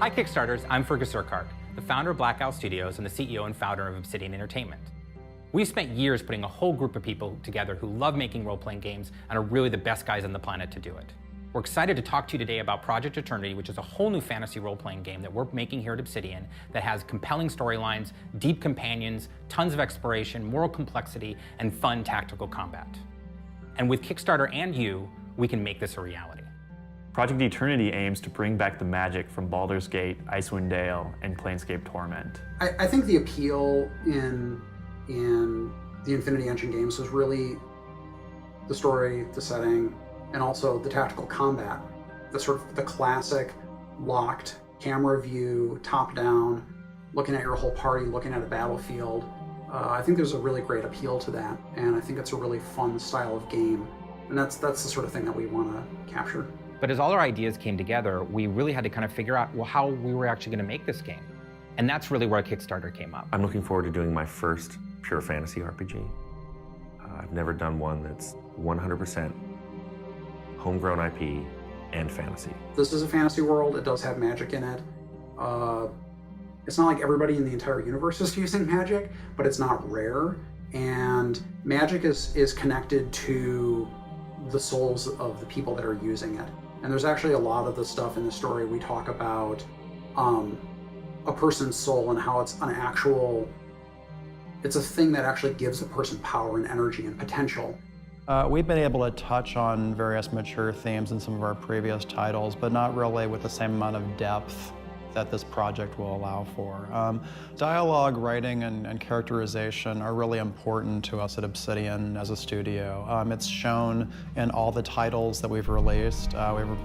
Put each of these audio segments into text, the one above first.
Hi Kickstarters, I'm Fergus Urquhart, the founder of Blackout Studios and the CEO and founder of Obsidian Entertainment. We've spent years putting a whole group of people together who love making role-playing games and are really the best guys on the planet to do it. We're excited to talk to you today about Project Eternity, which is a whole new fantasy role-playing game that we're making here at Obsidian that has compelling storylines, deep companions, tons of exploration, moral complexity, and fun tactical combat. And with Kickstarter and you, we can make this a reality. Project Eternity aims to bring back the magic from Baldur's Gate, Icewind Dale, and Planescape Torment. I think the appeal in the Infinity Engine games was really the story, the setting, and also the tactical combat. The sort of the classic locked camera view, top-down, looking at your whole party, looking at a battlefield. I think there's a really great appeal to that, and I think it's a really fun style of game. And that's the sort of thing that we want to capture. But as all our ideas came together, we really had to kind of figure out, well, how we were actually going to make this game. And that's really where Kickstarter came up. I'm looking forward to doing my first pure fantasy RPG. I've never done one that's 100% homegrown IP and fantasy. This is a fantasy world. It does have magic in it. It's not like everybody in the entire universe is using magic, but it's not rare. And magic is connected to the souls of the people that are using it. And there's actually a lot of the stuff in the story we talk about a person's soul and how it's it's a thing that actually gives a person power and energy and potential. We've been able to touch on various mature themes in some of our previous titles, but not really with the same amount of depth that this project will allow for. Dialogue, writing, and characterization are really important to us at Obsidian as a studio. It's shown in all the titles that we've released.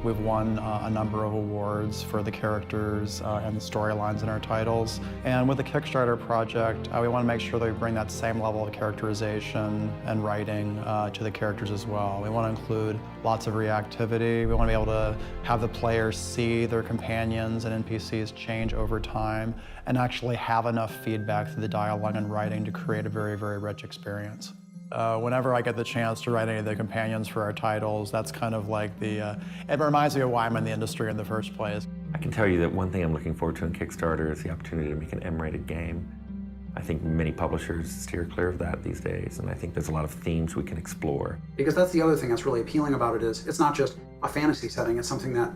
We've won a number of awards for the characters and the storylines in our titles. And with the Kickstarter project, we want to make sure that we bring that same level of characterization and writing to the characters as well. We want to include lots of reactivity. We want to be able to have the players see their companions and NPCs change over time and actually have enough feedback through the dialogue and writing to create a very, very rich experience. Whenever I get the chance to write any of the companions for our titles, that's kind of like it reminds me of why I'm in the industry in the first place. I can tell you that one thing I'm looking forward to in Kickstarter is the opportunity to make an M-rated game. I think many publishers steer clear of that these days, and I think there's a lot of themes we can explore. Because that's the other thing that's really appealing about it is it's not just a fantasy setting, it's something that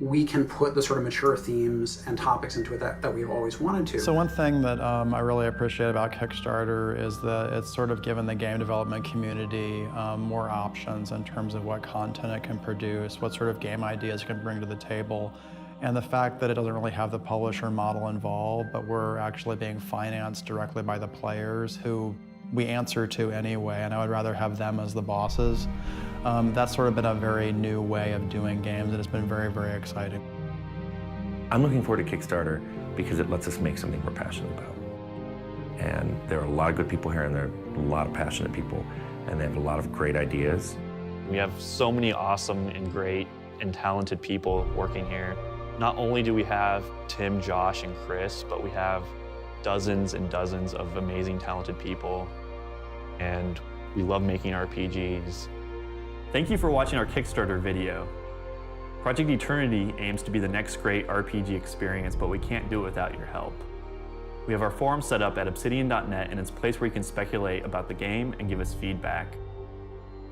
we can put the sort of mature themes and topics into it that we've always wanted to. So one thing that I really appreciate about Kickstarter is that it's sort of given the game development community more options in terms of what content it can produce, what sort of game ideas it can bring to the table, and the fact that it doesn't really have the publisher model involved, but we're actually being financed directly by the players who we answer to anyway, and I would rather have them as the bosses. That's sort of been a very new way of doing games, and it's been very, very exciting. I'm looking forward to Kickstarter because it lets us make something we're passionate about. And there are a lot of good people here, and there are a lot of passionate people, and they have a lot of great ideas. We have so many awesome and great and talented people working here. Not only do we have Tim, Josh, and Chris, but we have dozens and dozens of amazing, talented people, and we love making RPGs. Thank you for watching our Kickstarter video. Project Eternity aims to be the next great RPG experience, but we can't do it without your help. We have our forum set up at obsidian.net, and it's a place where you can speculate about the game and give us feedback.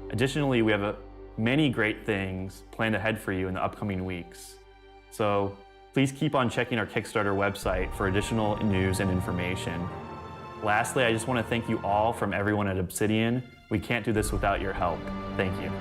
Additionally, we have many great things planned ahead for you in the upcoming weeks. So please keep on checking our Kickstarter website for additional news and information. Lastly, I just want to thank you all from everyone at Obsidian. We can't do this without your help. Thank you.